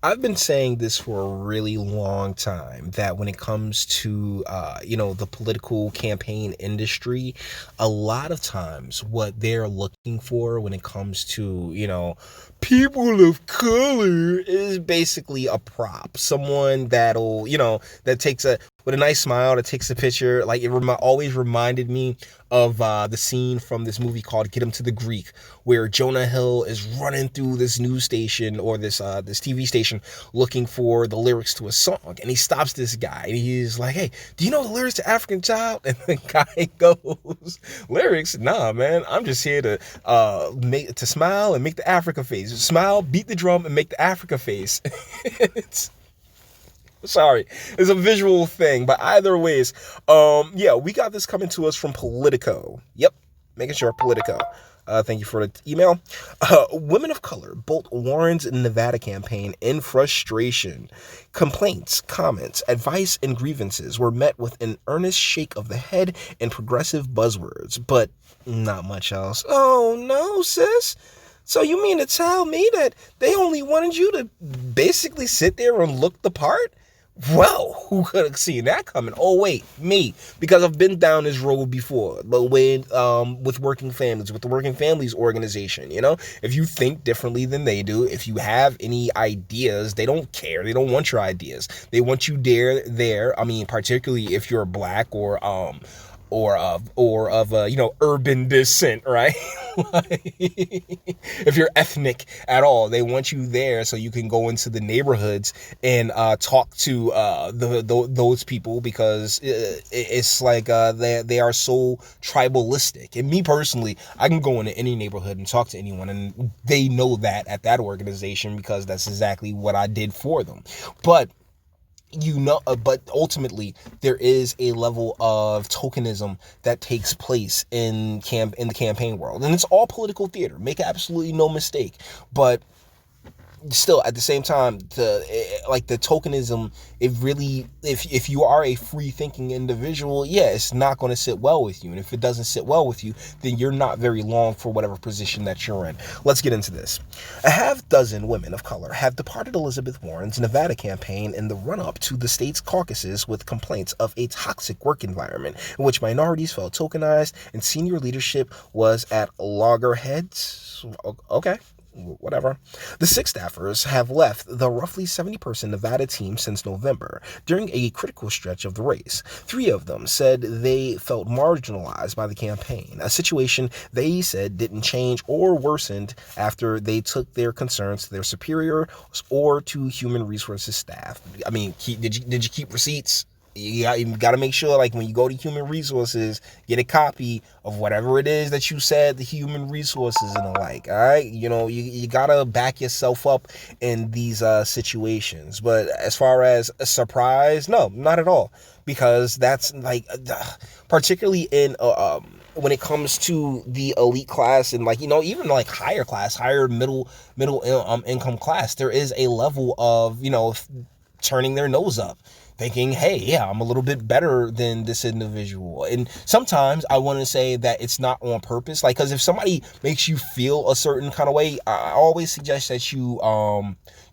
I've been saying this for a really long time that when it comes to, the political campaign industry, a lot of times what they're looking for when it comes to, people of color is basically a prop. Someone that'll, that takes with a nice smile, that takes a picture. Like always reminded me of the scene from this movie called Get Him to the Greek, where Jonah Hill is running through this news station or this TV station looking for the lyrics to a song, and he stops this guy and he's like, "Hey, do you know the lyrics to African Child?" And the guy goes, "Lyrics? Nah, man. I'm just here to make to smile and make the Africa face. Smile, beat the drum, and make the Africa face." it's Sorry, it's a visual thing, but either ways, yeah, we got this coming to us from Politico. Yep, making sure Politico. Thank you for the email. Women of color bolt Warren's Nevada campaign in frustration. Complaints, comments, advice, and grievances were met with an earnest shake of the head and progressive buzzwords, but not much else. Oh no, sis. So you mean to tell me that they only wanted you to basically sit there and look the part? Well, who could have seen that coming? Oh wait, me, because I've been down this road before. But with working families, with the Working Families organization, if you think differently than they do, if you have any ideas, they don't care. They don't want your ideas. They want you there. I mean, particularly if you're black or of urban descent, right? Like, if you're ethnic at all, they want you there so you can go into the neighborhoods and talk to those people, because it's like they are so tribalistic. And me personally, I can go into any neighborhood and talk to anyone, and they know that at that organization, because that's exactly what I did for them. But ultimately there is a level of tokenism that takes place in the campaign world, and it's all political theater, make absolutely no mistake. But still, at the same time, the tokenism, it really, if you are a free thinking individual, yeah, it's not going to sit well with you. And if it doesn't sit well with you, then you're not very long for whatever position that you're in. Let's get into this. A half dozen women of color have departed Elizabeth Warren's Nevada campaign in the run-up to the state's caucuses with complaints of a toxic work environment in which minorities felt tokenized and senior leadership was at loggerheads. Okay, whatever. The six staffers have left the roughly 70-person Nevada team since November, during a critical stretch of the race. Three of them said they felt marginalized by the campaign, a situation they said didn't change or worsened after they took their concerns to their superiors or to human resources staff. I mean, did you keep receipts? You got to make sure, like, when you go to human resources, get a copy of whatever it is that you said the human resources and the like. All right, you got to back yourself up in these situations. But as far as a surprise, no, not at all, because that's like particularly in when it comes to the elite class, and like, even like higher class, higher middle income class, there is a level of turning their nose up, thinking, hey, yeah, I'm a little bit better than this individual. And sometimes I want to say that it's not on purpose. Like, because if somebody makes you feel a certain kind of way, I always suggest that you,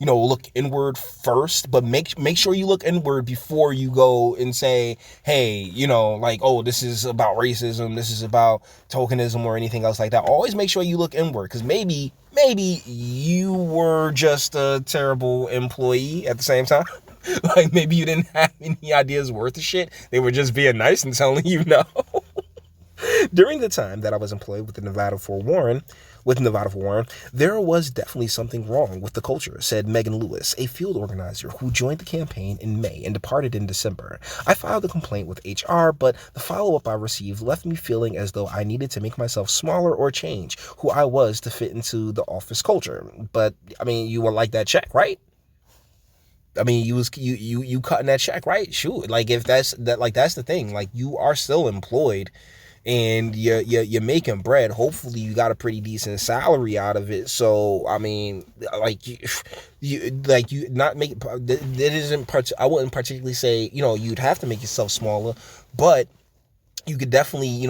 look inward first, but make sure you look inward before you go and say, hey, like, oh, this is about racism, this is about tokenism or anything else like that. Always make sure you look inward, because maybe you were just a terrible employee at the same time. Like, maybe you didn't have any ideas worth of shit. They were just being nice and telling you no. During the time that I was employed with Nevada for Warren, there was definitely something wrong with the culture, said Megan Lewis, a field organizer who joined the campaign in May and departed in December. I filed a complaint with HR, but the follow-up I received left me feeling as though I needed to make myself smaller or change who I was to fit into the office culture. But, I mean, you would like that check, right? I mean, you cutting that check, right? Shoot, like, if that's the thing. Like, you are still employed, and you're making bread. Hopefully, you got a pretty decent salary out of it. So, I mean, like, you not make that isn't. I wouldn't particularly say you'd have to make yourself smaller, but you could definitely,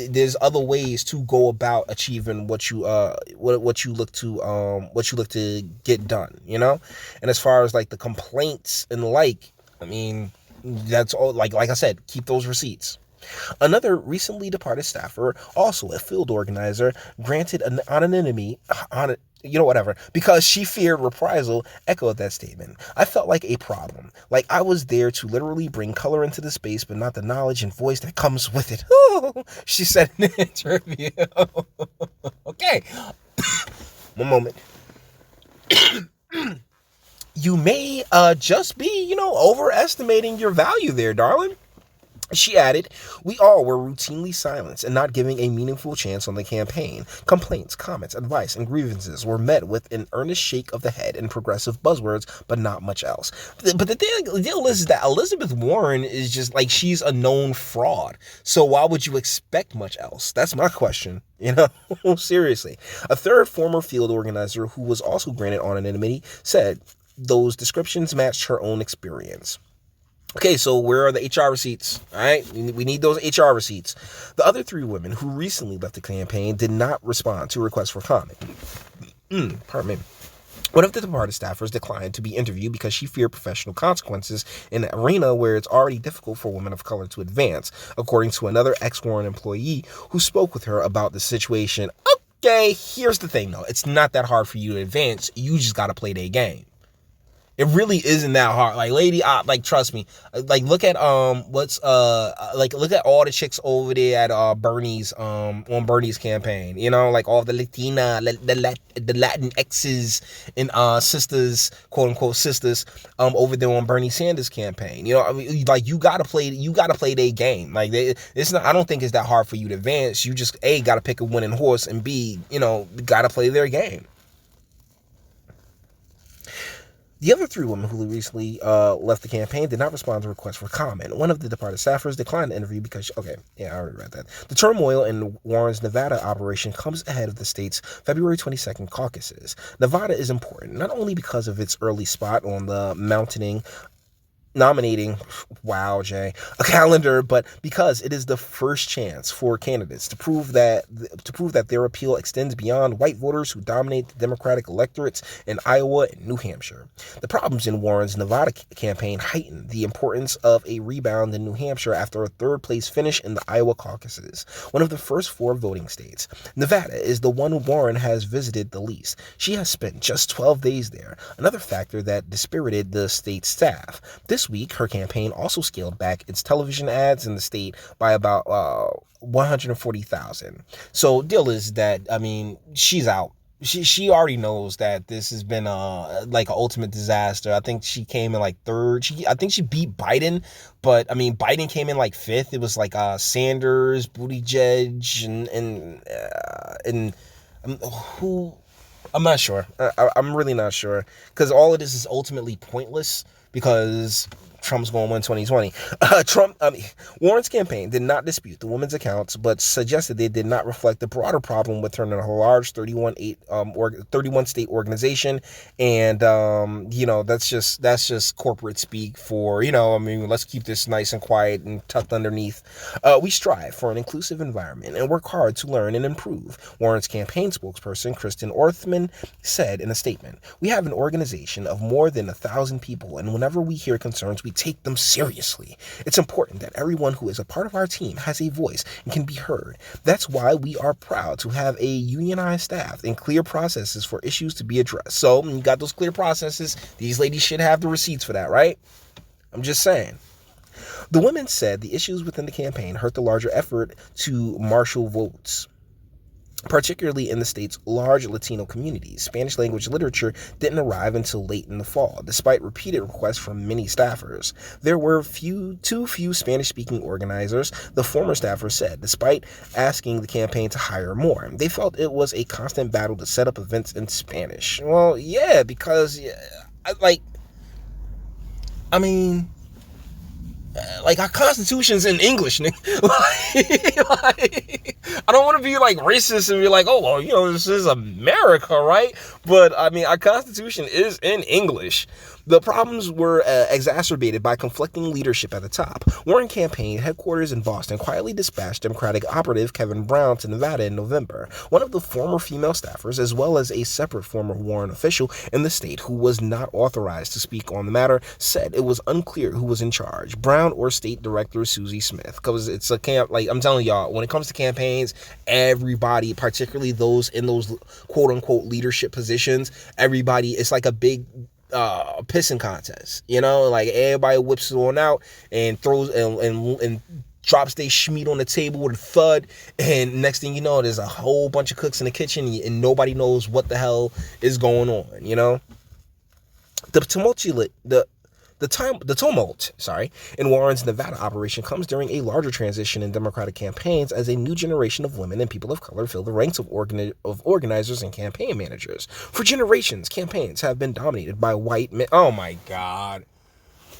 there's other ways to go about achieving what you look to get done, And as far as like the complaints and the like, I mean, that's all. Like I said, keep those receipts. Another recently departed staffer, also a field organizer, granted an anonymity on whatever, because she feared reprisal, echoed that statement. I felt like a problem. Like I was there to literally bring color into the space, but not the knowledge and voice that comes with it. She said in an interview. Okay. One moment. You may just be, overestimating your value there, darling. She added, we all were routinely silenced and not giving a meaningful chance on the campaign. Complaints, comments, advice, and grievances were met with an earnest shake of the head and progressive buzzwords, but not much else. But the deal is that Elizabeth Warren is just like, she's a known fraud. So why would you expect much else? That's my question. Seriously. A third former field organizer who was also granted anonymity said those descriptions matched her own experience. Okay, so where are the HR receipts? All right, we need those HR receipts. The other three women who recently left the campaign did not respond to requests for comment. Pardon me. One of the departed staffers declined to be interviewed because she feared professional consequences in an arena where it's already difficult for women of color to advance, according to another ex-Warren employee who spoke with her about the situation. Okay, here's the thing, though. It's not that hard for you to advance. You just got to play their game. It really isn't that hard. Like, lady, trust me. Like, look at look at all the chicks over there at Bernie's on Bernie's campaign. Like all the Latina, the Latin exes and sisters, quote unquote sisters, over there on Bernie Sanders' campaign. Like you gotta play their game. Like it's not. I don't think it's that hard for you to advance. You just gotta pick a winning horse, and B, gotta play their game. The other three women who recently left the campaign did not respond to requests for comment. One of the departed staffers declined the interview because, I already read that. The turmoil in Warren's Nevada operation comes ahead of the state's February 22nd caucuses. Nevada is important, not only because of its early spot on the nominating, wow, Jay, a calendar, but because it is the first chance for candidates to prove that their appeal extends beyond white voters who dominate the Democratic electorates in Iowa and New Hampshire. The problems in Warren's Nevada campaign heightened the importance of a rebound in New Hampshire after a third-place finish in the Iowa caucuses, one of the first four voting states. Nevada is the one Warren has visited the least. She has spent just 12 days there, another factor that dispirited the state's staff. This week, her campaign also scaled back its television ads in the state by about 140,000. So, deal is that, she's out. She already knows that this has been like an ultimate disaster. I think she came in like third. I think she beat Biden, but Biden came in like fifth. It was like Sanders, Buttigieg, and who. I'm not sure. I'm really not sure, because all of this is ultimately pointless because Trump's going to win 2020. Warren's campaign did not dispute the women's accounts, but suggested they did not reflect the broader problem with turning a large 31 state organization. And, that's just corporate speak for, let's keep this nice and quiet and tucked underneath. We strive for an inclusive environment and work hard to learn and improve, Warren's campaign spokesperson, Kristen Orthman, said in a statement. We have an organization of more than 1,000 people, and whenever we hear concerns, we take them seriously. It's important that everyone who is a part of our team has a voice and can be heard. That's why we are proud to have a unionized staff and clear processes for issues to be addressed. So, you got those clear processes. These ladies should have the receipts for that, right? I'm just saying. The women said the issues within the campaign hurt the larger effort to marshal votes, particularly in the state's large Latino communities. Spanish language literature didn't arrive until late in the fall, despite repeated requests from many staffers. There were too few Spanish-speaking organizers, the former staffer said, despite asking the campaign to hire more. They felt it was a constant battle to set up events in Spanish. Well, yeah, because, Like, our constitution's in English, nigga. I don't want to be like racist and be like, oh, well, this is America, right? But I mean, our constitution is in English. The problems were exacerbated by conflicting leadership at the top. Warren campaign headquarters in Boston quietly dispatched Democratic operative Kevin Brown to Nevada in November. One of the former female staffers, as well as a separate former Warren official in the state who was not authorized to speak on the matter, said it was unclear who was in charge, Brown or State Director Susie Smith. Because it's a camp, like I'm telling y'all, when it comes to campaigns, everybody, particularly those in those quote unquote leadership positions, everybody, it's like a big pissing contest, like everybody whips it on out and throws and drops their schmeat on the table with a thud, and next thing you know, there's a whole bunch of cooks in the kitchen and nobody knows what the hell is going on. The tumult, in Warren's Nevada operation comes during a larger transition in Democratic campaigns as a new generation of women and people of color fill the ranks of organizers and campaign managers. For generations, campaigns have been dominated by white men. Oh my God.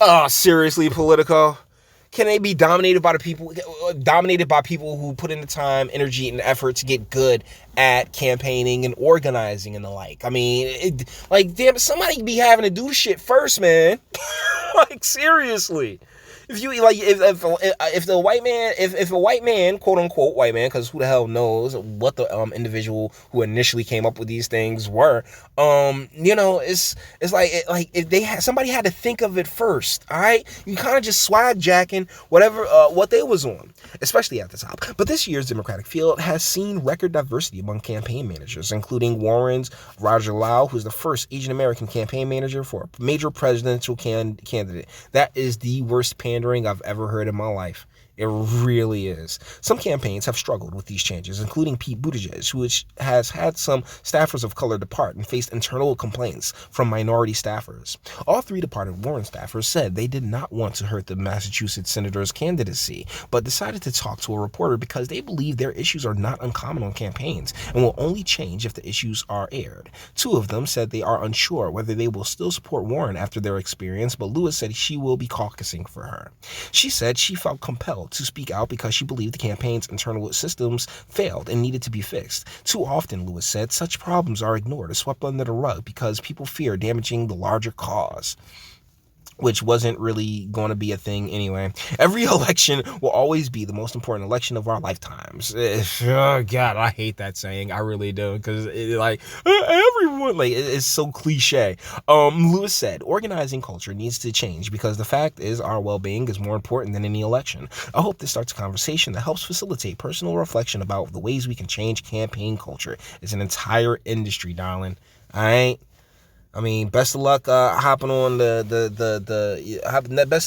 Oh, seriously, Politico? Can they be dominated by people who put in the time, energy, and effort to get good at campaigning and organizing and the like? I mean, damn, somebody be having to do the shit first, man. Like, seriously. If you like, if a white man, quote unquote white man, because who the hell knows what the individual who initially came up with these things were, it's like if somebody had to think of it first. All right, you kind of just swag jacking whatever what they was on, especially at the top. But this year's Democratic field has seen record diversity among campaign managers, including Warren's Roger Lau, who's the first Asian American campaign manager for a major presidential candidate. That is the worst pandering I've ever heard in my life. It really is. Some campaigns have struggled with these changes, including Pete Buttigieg, which has had some staffers of color depart and faced internal complaints from minority staffers. All three departed Warren staffers said they did not want to hurt the Massachusetts senator's candidacy, but decided to talk to a reporter because they believe their issues are not uncommon on campaigns and will only change if the issues are aired. Two of them said they are unsure whether they will still support Warren after their experience, but Lewis said she will be caucusing for her. She said she felt compelled to speak out because she believed the campaign's internal systems failed and needed to be fixed. Too often, Lewis said, such problems are ignored or swept under the rug because people fear damaging the larger cause, which wasn't really going to be a thing anyway. Every election will always be the most important election of our lifetimes. Oh God, I hate that saying. I really do, because everyone, it's so cliche. Lewis said, organizing culture needs to change because the fact is our well-being is more important than any election. I hope this starts a conversation that helps facilitate personal reflection about the ways we can change campaign culture. It's an entire industry, darling. All right. I mean, best of luck hopping on best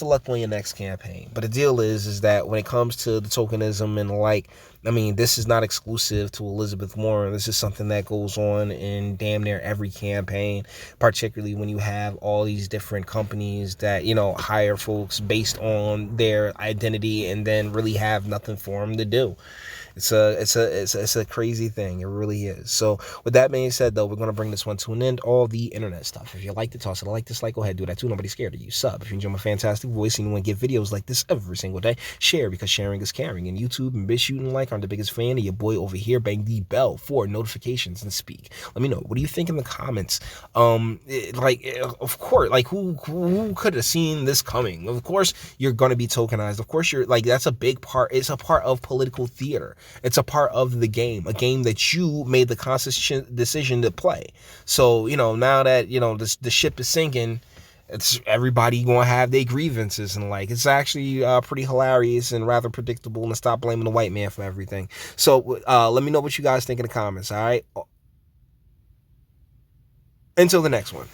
of luck on your next campaign. But the deal is that when it comes to the tokenism and the like, I mean, this is not exclusive to Elizabeth Warren. This is something that goes on in damn near every campaign, particularly when you have all these different companies that, hire folks based on their identity and then really have nothing for them to do. It's a crazy thing. It really is. So with that being said, though, we're going to bring this one to an end. All the internet stuff. If you like to toss it, dislike, go ahead, do that too. Nobody's scared of you. Sub. If you enjoy my fantastic voice and you want to get videos like this every single day, share because sharing is caring. And YouTube and Bitch and like, I'm the biggest fan of your boy over here. Bang the bell for notifications and speak. Let me know. What do you think in the comments? Of course, who could have seen this coming? Of course, you're going to be tokenized. Of course, you're that's a big part. It's a part of political theater. It's a part of the game, a game that you made the conscious decision to play. So, now that, the ship is sinking, it's everybody going to have their grievances and it's actually pretty hilarious and rather predictable, and stop blaming the white man for everything. So let me know what you guys think in the comments, all right? Until the next one.